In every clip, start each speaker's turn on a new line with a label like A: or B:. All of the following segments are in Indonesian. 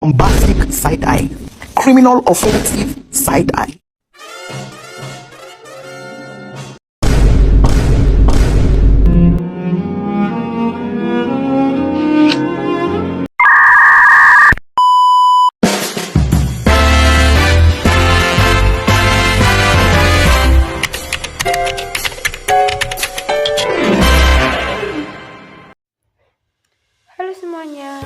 A: Bombastic side-eye, criminal offensive side-eye.
B: Halo semuanya,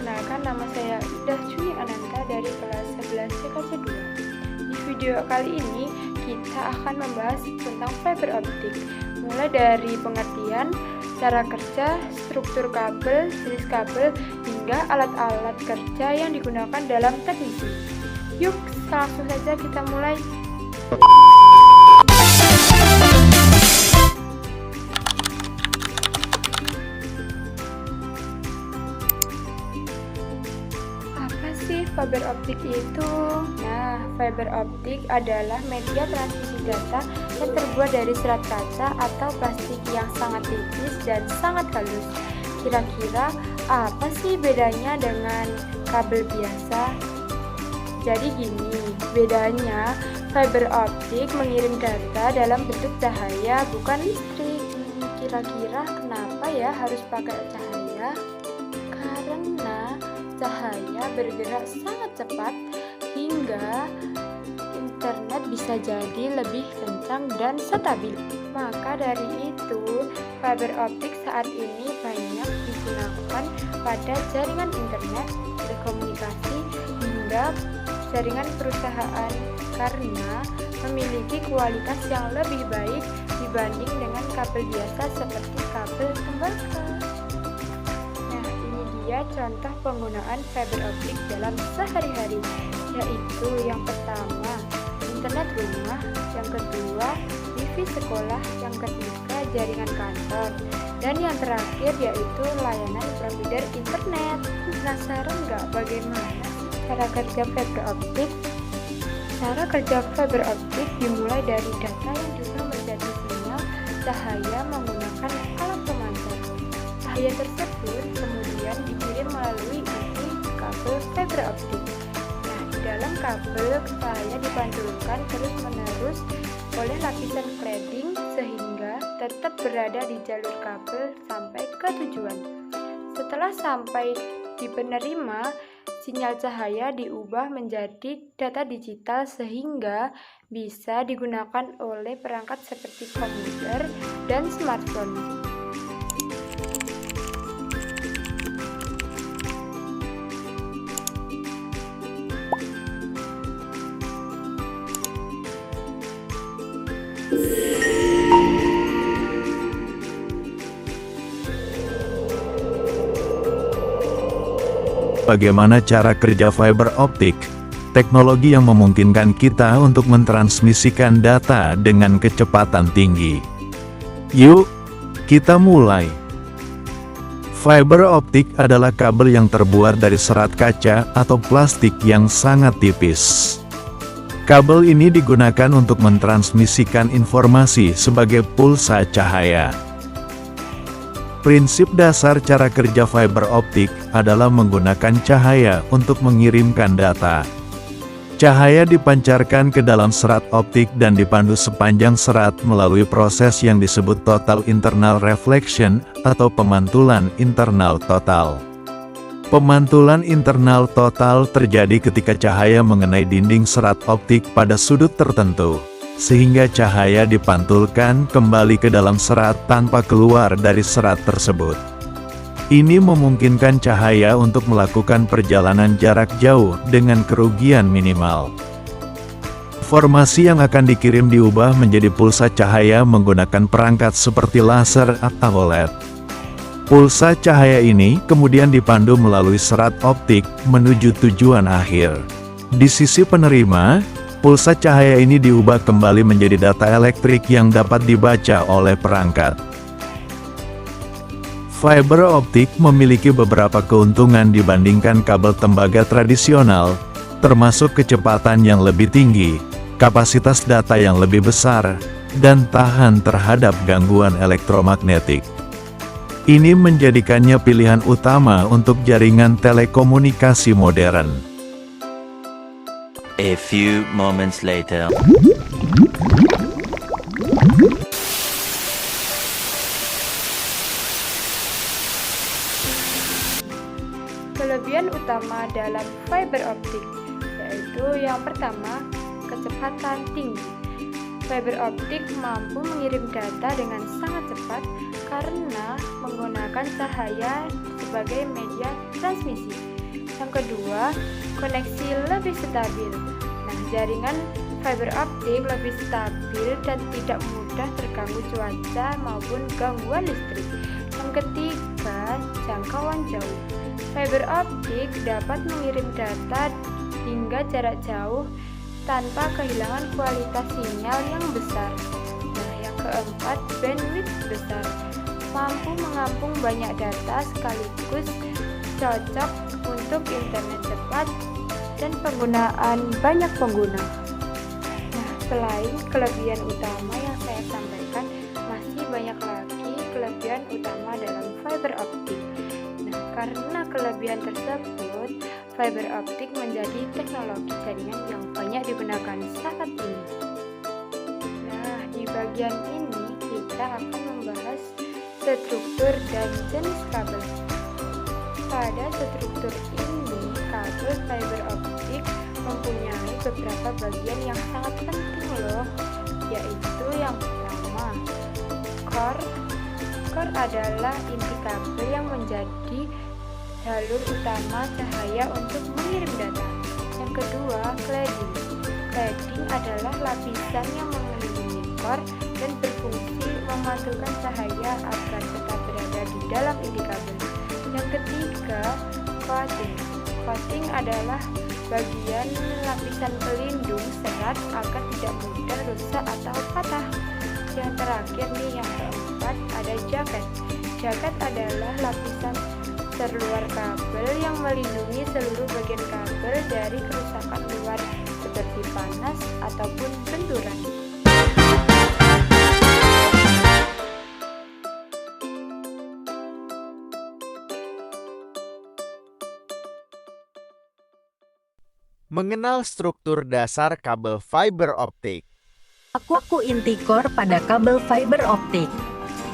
B: kenalkan nama saya Ida Cui Ananta dari kelas 11 CKC 2. Di video kali ini kita akan membahas tentang fiber optik, mulai dari pengertian, cara kerja, struktur kabel, jenis kabel, hingga alat-alat kerja yang digunakan dalam teknisi. Yuk, langsung saja kita mulai. Fiber optik itu? Nah, fiber optik adalah media transmisi data yang terbuat dari serat kaca atau plastik yang sangat tipis dan sangat halus. Kira-kira apa sih bedanya dengan kabel biasa? Jadi gini, bedanya fiber optik mengirim data dalam bentuk cahaya, bukan listrik. Kira-kira kenapa ya harus pakai cahaya? Karena cahaya bergerak sangat cepat hingga internet bisa jadi lebih kencang dan stabil. Maka dari itu, fiber optik saat ini banyak digunakan pada jaringan internet, telekomunikasi, hingga jaringan perusahaan karena memiliki kualitas yang lebih baik dibanding dengan kabel biasa seperti kabel tembaga. Contoh penggunaan fiber optik dalam sehari-hari, yaitu yang pertama internet rumah, yang kedua wifi sekolah, yang ketiga jaringan kantor, dan yang terakhir yaitu layanan provider internet. Penasaran nggak bagaimana cara kerja fiber optik? Cara kerja fiber optik dimulai dari data yang diubah menjadi sinyal cahaya menggunakan alat pemantau. Cahaya tersebut kemudian dikirim melalui inti kabel fiber optik. Nah, di dalam kabel cahaya dipantulkan terus-menerus oleh lapisan cladding sehingga tetap berada di jalur kabel sampai ke tujuan. Setelah sampai di penerima, sinyal cahaya diubah menjadi data digital sehingga bisa digunakan oleh perangkat seperti komputer dan smartphone.
C: Bagaimana cara kerja fiber optik? Teknologi yang memungkinkan kita untuk mentransmisikan data dengan kecepatan tinggi. Yuk, kita mulai. Fiber optik adalah kabel yang terbuat dari serat kaca atau plastik yang sangat tipis. Kabel ini digunakan untuk mentransmisikan informasi sebagai pulsa cahaya. Prinsip dasar cara kerja fiber optik adalah menggunakan cahaya untuk mengirimkan data. Cahaya dipancarkan ke dalam serat optik dan dipandu sepanjang serat melalui proses yang disebut total internal reflection atau pemantulan internal total. Pemantulan internal total terjadi ketika cahaya mengenai dinding serat optik pada sudut tertentu, sehingga cahaya dipantulkan kembali ke dalam serat tanpa keluar dari serat tersebut. Ini memungkinkan cahaya untuk melakukan perjalanan jarak jauh dengan kerugian minimal. Informasi yang akan dikirim diubah menjadi pulsa cahaya menggunakan perangkat seperti laser atau LED. Pulsa cahaya ini kemudian dipandu melalui serat optik menuju tujuan akhir. Di sisi penerima, pulsa cahaya ini diubah kembali menjadi data elektrik yang dapat dibaca oleh perangkat. Fiber optik memiliki beberapa keuntungan dibandingkan kabel tembaga tradisional, termasuk kecepatan yang lebih tinggi, kapasitas data yang lebih besar, dan tahan terhadap gangguan elektromagnetik. Ini menjadikannya pilihan utama untuk jaringan telekomunikasi modern.
D: A few moments later.
B: Kelebihan utama dalam fiber optik yaitu yang pertama, kecepatan tinggi. Fiber optik mampu mengirim data dengan sangat cepat karena menggunakan cahaya sebagai media transmisi. Yang kedua, koneksi lebih stabil. Nah, jaringan fiber optik lebih stabil dan tidak mudah terganggu cuaca maupun gangguan listrik. Yang ketiga, jangkauan jauh. Fiber optik dapat mengirim data hingga jarak jauh tanpa kehilangan kualitas sinyal yang besar. Nah, yang keempat, bandwidth besar. Mampu menampung banyak data sekaligus, cocok untuk internet cepat dan penggunaan banyak pengguna. Nah, selain kelebihan utama yang saya sampaikan, masih banyak lagi kelebihan utama dalam fiber optik. Nah, karena kelebihan tersebut, fiber optik menjadi teknologi jaringan yang banyak digunakan saat ini. Nah, di bagian ini kita akan membahas struktur dan jenis kabel. Pada struktur ini, kabel fiber optik mempunyai beberapa bagian yang sangat penting loh, yaitu yang pertama, core. Core adalah inti kabel yang menjadi jalur utama cahaya untuk mengirim data. Yang kedua, cladding. Cladding adalah lapisan yang mengelilingi core dan berfungsi memantulkan cahaya agar tetap berada di dalam inti kabel. Yang ketiga, coating. Coating adalah bagian lapisan pelindung serat agar tidak mudah rusak atau patah. Yang terakhir nih, yang keempat, ada jaket. Jaket adalah lapisan terluar kabel yang melindungi seluruh bagian kabel dari kerusakan luar seperti panas ataupun benturan.
E: Mengenal struktur dasar kabel fiber optik.
F: Aku inti core pada kabel fiber optik.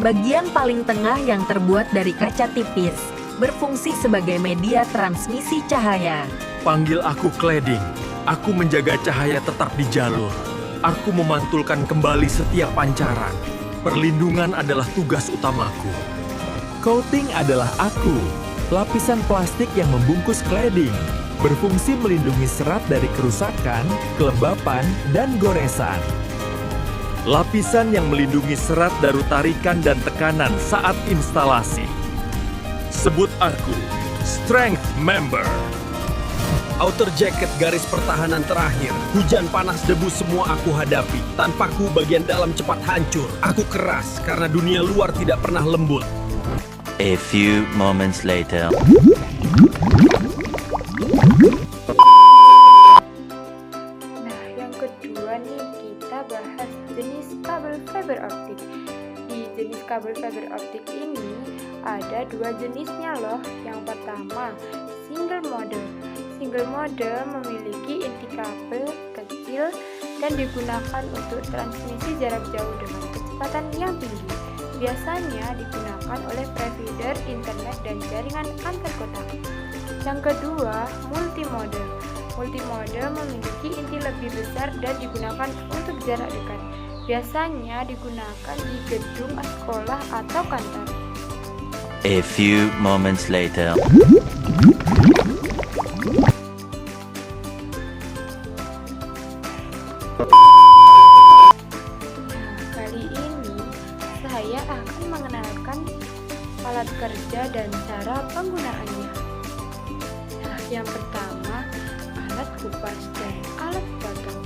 F: Bagian paling tengah yang terbuat dari kaca tipis, berfungsi sebagai media transmisi cahaya.
G: Panggil aku cladding. Aku menjaga cahaya tetap di jalur. Aku memantulkan kembali setiap pancaran. Perlindungan adalah tugas utamaku.
H: Coating adalah aku, lapisan plastik yang membungkus cladding, berfungsi melindungi serat dari kerusakan, kelembapan, dan goresan.
G: Lapisan yang melindungi serat dari tarikan dan tekanan saat instalasi. Sebut aku Strength Member.
I: Outer jacket garis pertahanan terakhir. Hujan panas debu semua aku hadapi. Tanpaku bagian dalam cepat hancur. Aku keras karena dunia luar tidak pernah lembut.
D: A few moments later.
B: Nah, yang kedua nih, kita bahas jenis kabel fiber optik. Di jenis kabel fiber optik ini ada dua jenisnya loh. Yang pertama, single mode. Single mode memiliki inti kabel kecil dan digunakan untuk transmisi jarak jauh dengan kecepatan yang tinggi. Biasanya digunakan oleh provider internet dan jaringan antar kota. Yang kedua, multimode. Multimode memiliki inti lebih besar dan digunakan untuk jarak dekat. Biasanya digunakan di gedung sekolah atau kantor.
D: A few moments later.
B: Kali ini saya akan mengenalkan alat kerja dan cara penggunaannya. Nah, yang pertama, alat kupas dan alat potong.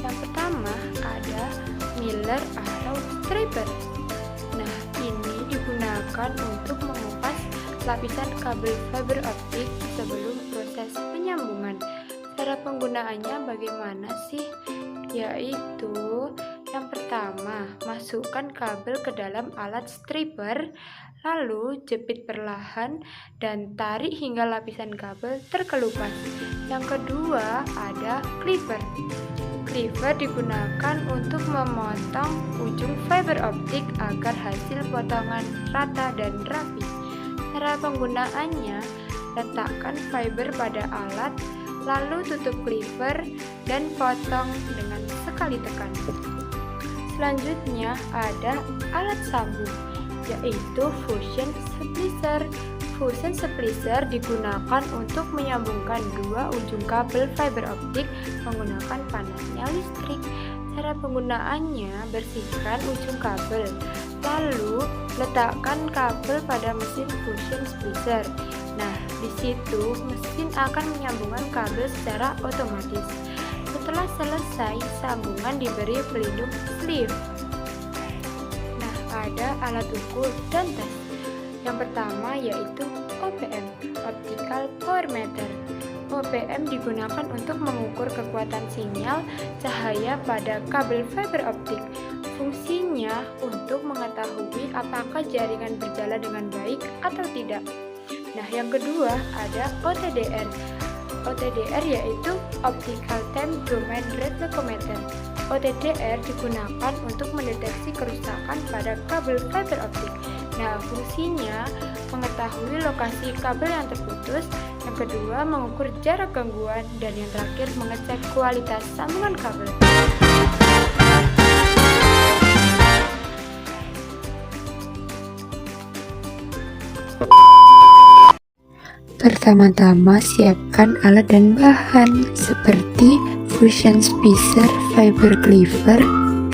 B: Yang pertama ada Miller atau striper. Nah, ini digunakan untuk mengupas lapisan kabel fiber optik sebelum proses penyambungan. Cara penggunaannya bagaimana sih? Yaitu yang pertama, pertama, masukkan kabel ke dalam alat stripper, lalu jepit perlahan dan tarik hingga lapisan kabel terkelupas. Yang kedua, ada cleaver. Cleaver digunakan untuk memotong ujung fiber optik agar hasil potongan rata dan rapi. Cara penggunaannya, letakkan fiber pada alat, lalu tutup cleaver dan potong dengan sekali tekan. Selanjutnya ada alat sambung, yaitu fusion splicer. Fusion splicer digunakan untuk menyambungkan dua ujung kabel fiber optik menggunakan panasnya listrik. Cara penggunaannya, bersihkan ujung kabel, lalu letakkan kabel pada mesin fusion splicer. Nah, di situ mesin akan menyambungkan kabel secara otomatis. Setelah selesai, sambungan diberi pelindung sleeve. Nah, ada alat ukur dan tes. Yang pertama yaitu OPM, Optical Power Meter. OPM digunakan untuk mengukur kekuatan sinyal cahaya pada kabel fiber optik. Fungsinya untuk mengetahui apakah jaringan berjalan dengan baik atau tidak. Nah, yang kedua ada OTDR. OTDR yaitu Optical Time Domain Reflectometer. OTDR digunakan untuk mendeteksi kerusakan pada kabel fiber optik. Nah, fungsinya mengetahui lokasi kabel yang terputus, yang kedua mengukur jarak gangguan, dan yang terakhir mengecek kualitas sambungan kabel.
J: Pertama-tama siapkan alat dan bahan seperti fusion splicer, fiber cleaver,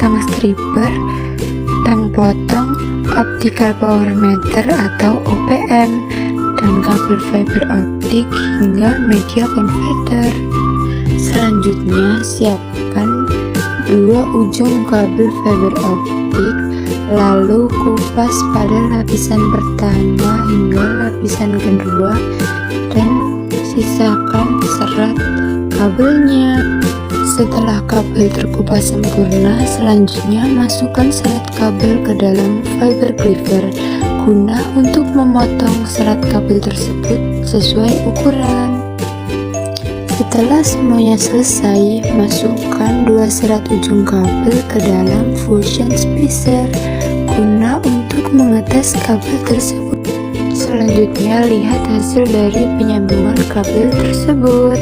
J: tang stripper, tang potong, optical power meter atau OPM, dan kabel fiber optik hingga media converter. Selanjutnya siapkan dua ujung kabel fiber optik, lalu kupas pada lapisan pertama hingga lapisan kedua dan sisakan serat kabelnya. Setelah kabel terkupas sempurna, selanjutnya masukkan serat kabel ke dalam fiber cleaver guna untuk memotong serat kabel tersebut sesuai ukuran. Setelah semuanya selesai, masukkan dua serat ujung kabel ke dalam fusion splicer guna untuk mengetes kabel tersebut. Selanjutnya, lihat hasil dari penyambungan kabel tersebut.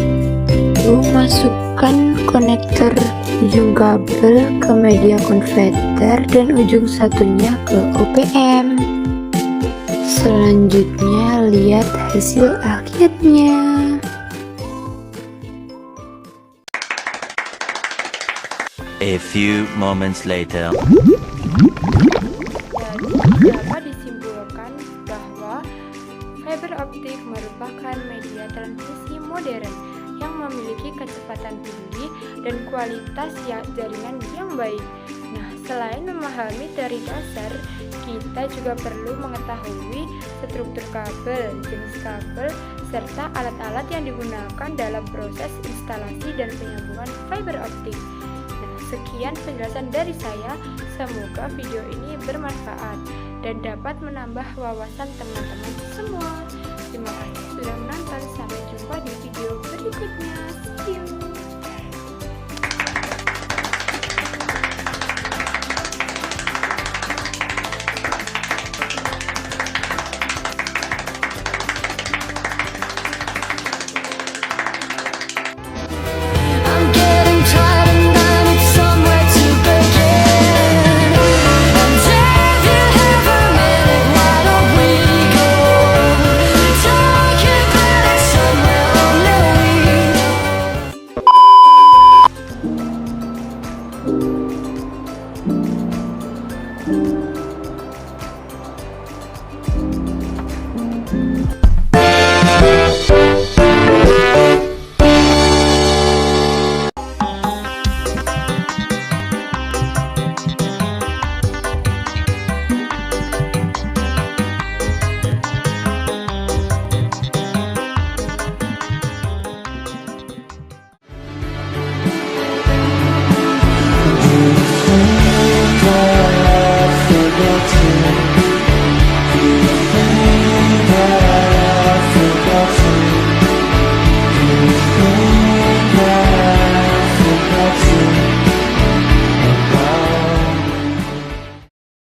J: Lalu masukkan konektor ujung kabel ke media converter dan ujung satunya ke OPM. Selanjutnya, lihat hasil akhirnya.
D: A few moments later.
B: Jadi, dapat disimpulkan bahwa fiber optik merupakan media transmisi modern yang memiliki kecepatan tinggi dan kualitas jaringan yang baik. Nah, selain memahami teori dasar, kita juga perlu mengetahui struktur kabel, jenis kabel, serta alat-alat yang digunakan dalam proses instalasi dan penyambungan fiber optik. Nah, sekian penjelasan dari saya. Semoga video ini bermanfaat dan dapat menambah wawasan teman-teman semua. Terima kasih sudah menonton. Sampai jumpa di video berikutnya.